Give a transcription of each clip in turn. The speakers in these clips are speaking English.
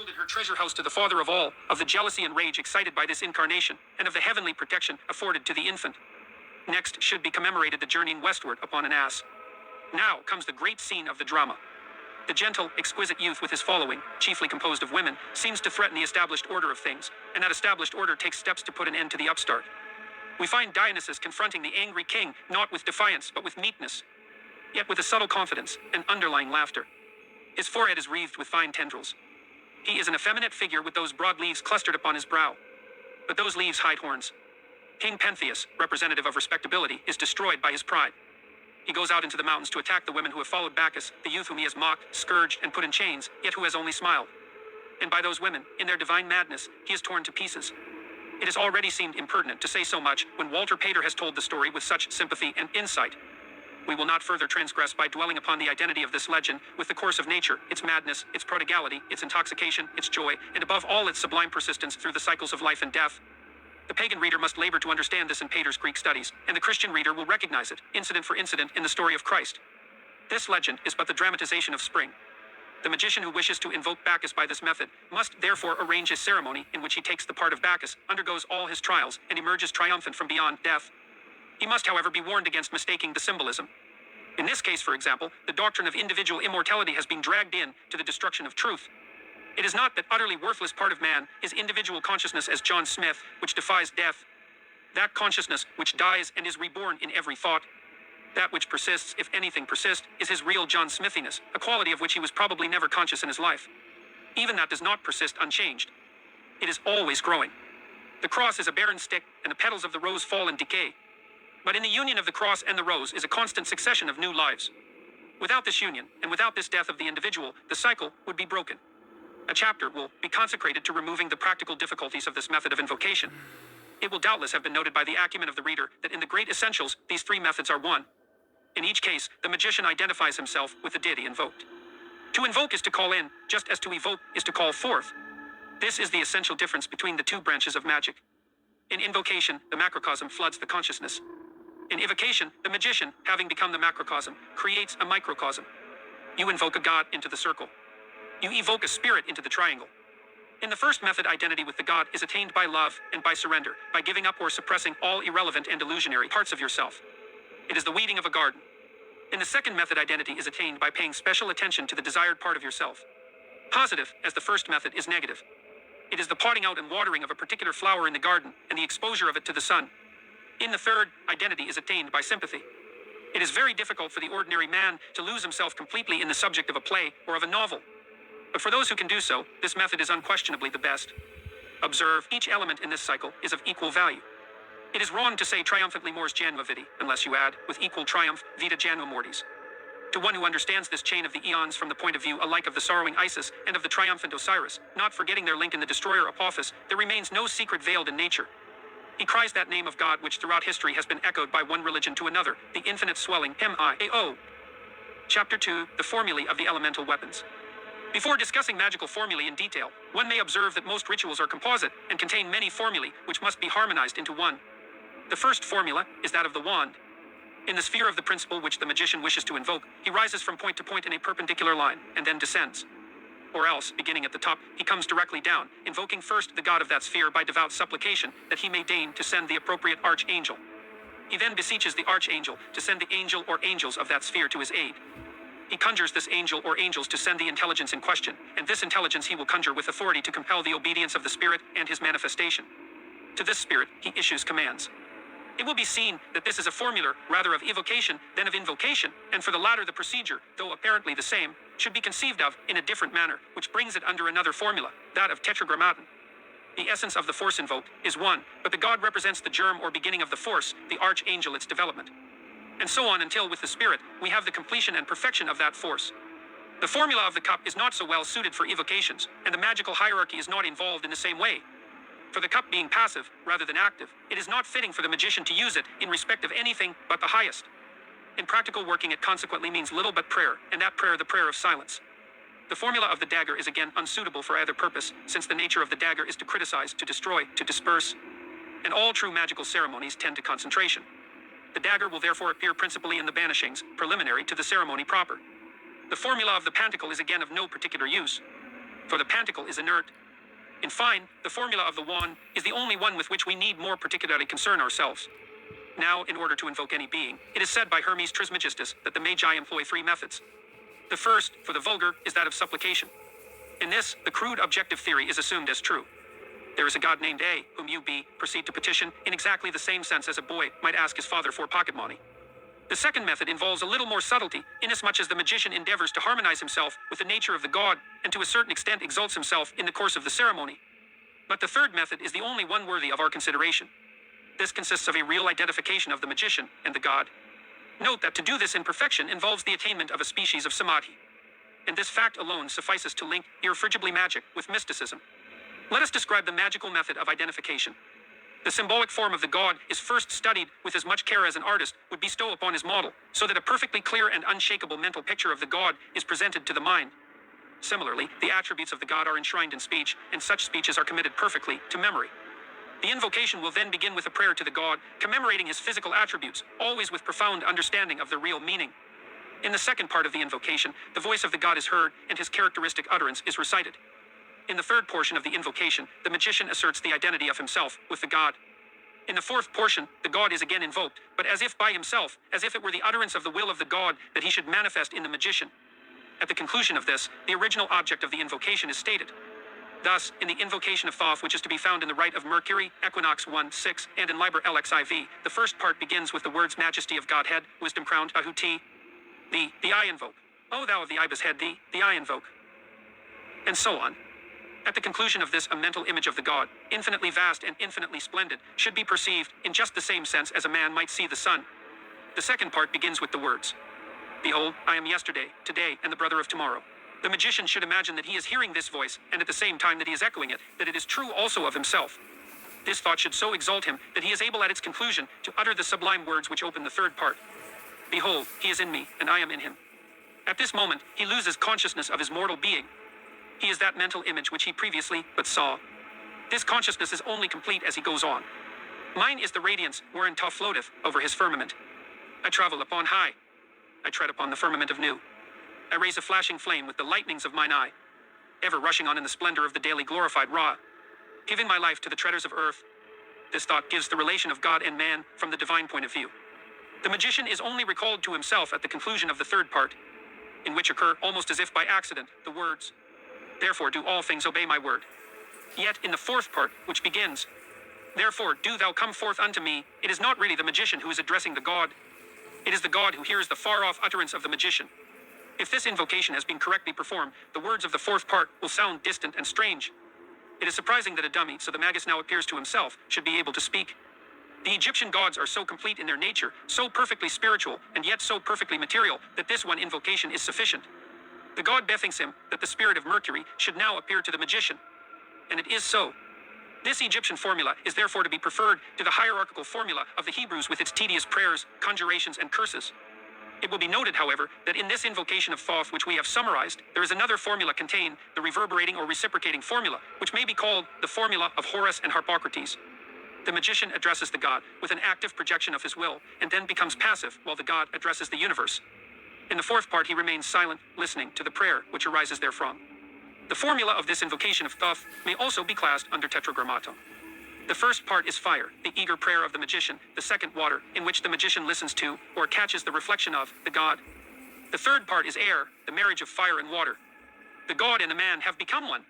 yielded her treasure house to the Father of all, of the jealousy and rage excited by this incarnation, and of the heavenly protection afforded to the infant. Next should be commemorated the journeying westward upon an ass. Now comes the great scene of the drama. The gentle, exquisite youth with his following, chiefly composed of women, seems to threaten the established order of things, and that established order takes steps to put an end to the upstart. We find Dionysus confronting the angry king, not with defiance, but with meekness, yet with a subtle confidence and underlying laughter. His forehead is wreathed with fine tendrils. He is an effeminate figure with those broad leaves clustered upon his brow. But those leaves hide horns. King Pentheus, representative of respectability, is destroyed by his pride. He goes out into the mountains to attack the women who have followed Bacchus, the youth whom he has mocked, scourged, and put in chains, yet who has only smiled. And by those women, in their divine madness, he is torn to pieces. It has already seemed impertinent to say so much when Walter Pater has told the story with such sympathy and insight. We will not further transgress by dwelling upon the identity of this legend with the course of nature, its madness, its prodigality, its intoxication, its joy, and above all its sublime persistence through the cycles of life and death. The pagan reader must labor to understand this in Pater's Greek studies, and the Christian reader will recognize it, incident for incident, in the story of Christ. This legend is but the dramatization of spring. The magician who wishes to invoke Bacchus by this method must therefore arrange a ceremony in which he takes the part of Bacchus, undergoes all his trials, and emerges triumphant from beyond death. He must, however, be warned against mistaking the symbolism. In this case, for example, the doctrine of individual immortality has been dragged in to the destruction of truth. It is not that utterly worthless part of man is individual consciousness as John Smith, which defies death. That consciousness which dies and is reborn in every thought. That which persists, if anything persists, is his real John Smithiness, a quality of which he was probably never conscious in his life. Even that does not persist unchanged. It is always growing. The cross is a barren stick, and the petals of the rose fall in decay. But in the union of the cross and the rose is a constant succession of new lives. Without this union, and without this death of the individual, the cycle would be broken. A chapter will be consecrated to removing the practical difficulties of this method of invocation. It will doubtless have been noted by the acumen of the reader that in the great essentials, these three methods are one. In each case, the magician identifies himself with the deity invoked. To invoke is to call in, just as to evoke is to call forth. This is the essential difference between the two branches of magic. In invocation, the macrocosm floods the consciousness. In evocation, the magician, having become the macrocosm, creates a microcosm. You invoke a god into the circle. You evoke a spirit into the triangle. In the first method, identity with the god is attained by love and by surrender, by giving up or suppressing all irrelevant and illusionary parts of yourself. It is the weeding of a garden. In the second method, identity is attained by paying special attention to the desired part of yourself. Positive, as the first method, is negative. It is the potting out and watering of a particular flower in the garden and the exposure of it to the sun. In the third, identity is attained by sympathy. It is very difficult for the ordinary man to lose himself completely in the subject of a play or of a novel. But for those who can do so, this method is unquestionably the best. Observe, each element in this cycle is of equal value. It is wrong to say triumphantly mors janua vidi, unless you add, with equal triumph, vita janua mortis. To one who understands this chain of the eons from the point of view alike of the sorrowing Isis and of the triumphant Osiris, not forgetting their link in the destroyer Apophis, there remains no secret veiled in nature. He cries that name of God which throughout history has been echoed by one religion to another, the infinite swelling M-I-A-O. Chapter 2, the formulae of the elemental weapons. Before discussing magical formulae in detail, one may observe that most rituals are composite and contain many formulae which must be harmonized into one. The first formula is that of the wand. In the sphere of the principle which the magician wishes to invoke, he rises from point to point in a perpendicular line, and then descends. Or else, beginning at the top, he comes directly down, invoking first the god of that sphere by devout supplication that he may deign to send the appropriate archangel. He then beseeches the archangel to send the angel or angels of that sphere to his aid. He conjures this angel or angels to send the intelligence in question, and this intelligence he will conjure with authority to compel the obedience of the spirit and his manifestation. To this spirit, he issues commands. It will be seen that this is a formula rather of evocation than of invocation, and for the latter the procedure, though apparently the same, should be conceived of in a different manner, which brings it under another formula, that of tetragrammaton. The essence of the force invoked is one, but the god represents the germ or beginning of the force, the archangel its development. And so on until with the spirit, we have the completion and perfection of that force. The formula of the cup is not so well suited for evocations, and the magical hierarchy is not involved in the same way. For the cup being passive, rather than active, it is not fitting for the magician to use it in respect of anything but the highest. In practical working it consequently means little but prayer, and that prayer the prayer of silence. The formula of the dagger is again unsuitable for either purpose, since the nature of the dagger is to criticize, to destroy, to disperse. And all true magical ceremonies tend to concentration. The dagger will therefore appear principally in the banishings, preliminary to the ceremony proper. The formula of the pantacle is again of no particular use. for the pantacle is inert. In fine, the formula of the wand is the only one with which we need more particularly concern ourselves. Now, in order to invoke any being, it is said by Hermes Trismegistus that the Magi employ 3 methods. The first, for the vulgar, is that of supplication. In this, the crude objective theory is assumed as true. There is a god named A, whom you, B, proceed to petition in exactly the same sense as a boy might ask his father for pocket money. The second method involves a little more subtlety, inasmuch as the magician endeavors to harmonize himself with the nature of the god, and to a certain extent exalts himself in the course of the ceremony. But the third method is the only one worthy of our consideration. This consists of a real identification of the magician and the god. Note that to do this in perfection involves the attainment of a species of samadhi. And this fact alone suffices to link irrefragably magic with mysticism. Let us describe the magical method of identification. The symbolic form of the god is first studied with as much care as an artist would bestow upon his model, so that a perfectly clear and unshakable mental picture of the god is presented to the mind. Similarly, the attributes of the god are enshrined in speech, and such speeches are committed perfectly to memory. The invocation will then begin with a prayer to the god, commemorating his physical attributes, always with profound understanding of their real meaning. In the second part of the invocation, the voice of the god is heard, and his characteristic utterance is recited. In the third portion of the invocation, the magician asserts the identity of himself with the god. In the fourth portion, the god is again invoked, but as if by himself, as if it were the utterance of the will of the god that he should manifest in the magician. At the conclusion of this, the original object of the invocation is stated. Thus, in the invocation of Thoth, which is to be found in the Rite of Mercury, Equinox 1:6, and in Liber LXIV, the first part begins with the words Majesty of Godhead, Wisdom crowned, Ahuti. The I invoke. O thou of the ibis head, the I invoke. And so on. At the conclusion of this, a mental image of the god, infinitely vast and infinitely splendid, should be perceived in just the same sense as a man might see the sun. The second part begins with the words, Behold, I am yesterday, today, and the brother of tomorrow. The magician should imagine that he is hearing this voice, and at the same time that he is echoing it, that it is true also of himself. This thought should so exalt him that he is able at its conclusion to utter the sublime words which open the third part. Behold, he is in me, and I am in him. At this moment, he loses consciousness of his mortal being. He is that mental image which he previously but saw. This consciousness is only complete as he goes on. Mine is the radiance wherein Thoth floateth over his firmament. I travel upon high. I tread upon the firmament of new. I raise a flashing flame with the lightnings of mine eye, ever rushing on in the splendor of the daily glorified Ra, giving my life to the treaders of earth. This thought gives the relation of God and man from the divine point of view. The magician is only recalled to himself at the conclusion of the third part, in which occur, almost as if by accident, the words, Therefore do all things obey my word. Yet in the fourth part, which begins, Therefore do thou come forth unto me, it is not really the magician who is addressing the god. It is the god who hears the far-off utterance of the magician. If this invocation has been correctly performed, the words of the fourth part will sound distant and strange. It is surprising that a dummy, so the magus now appears to himself, should be able to speak. The Egyptian gods are so complete in their nature, so perfectly spiritual, and yet so perfectly material, that this one invocation is sufficient. The god bethinks him that the spirit of Mercury should now appear to the magician. And it is so. This Egyptian formula is therefore to be preferred to the hierarchical formula of the Hebrews with its tedious prayers, conjurations, and curses. It will be noted, however, that in this invocation of Thoth which we have summarized, there is another formula contained, the reverberating or reciprocating formula, which may be called the formula of Horus and Harpocrates. The magician addresses the god with an active projection of his will, and then becomes passive while the god addresses the universe. In the fourth part he remains silent, listening to the prayer which arises therefrom. The formula of this invocation of Thoth may also be classed under tetragrammaton. The first part is fire, the eager prayer of the magician, the second water, in which the magician listens to, or catches the reflection of, the god. The third part is air, the marriage of fire and water. The god and the man have become one.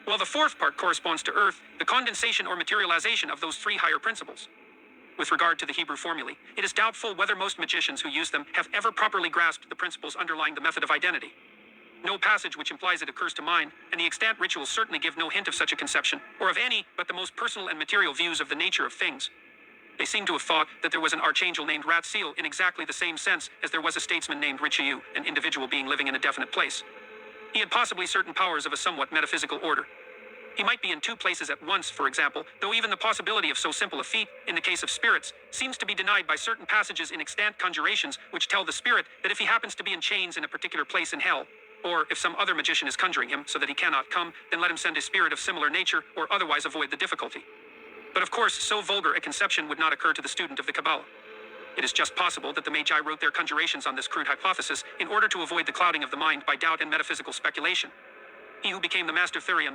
While the fourth part corresponds to earth, the condensation or materialization of those three higher principles. With regard to the Hebrew formulae, it is doubtful whether most magicians who use them have ever properly grasped the principles underlying the method of identity. No passage which implies it occurs to mind, and the extant rituals certainly give no hint of such a conception, or of any but the most personal and material views of the nature of things. They seem to have thought that there was an archangel named Ratsiel in exactly the same sense as there was a statesman named Richelieu, an individual being living in a definite place. He had possibly certain powers of a somewhat metaphysical order. He might be in two places at once, for example, though even the possibility of so simple a feat, in the case of spirits, seems to be denied by certain passages in extant conjurations which tell the spirit that if he happens to be in chains in a particular place in hell, or if some other magician is conjuring him so that he cannot come, then let him send a spirit of similar nature, or otherwise avoid the difficulty. But of course, so vulgar a conception would not occur to the student of the Kabbalah. It is just possible that the Magi wrote their conjurations on this crude hypothesis in order to avoid the clouding of the mind by doubt and metaphysical speculation. he who became the Master Therion.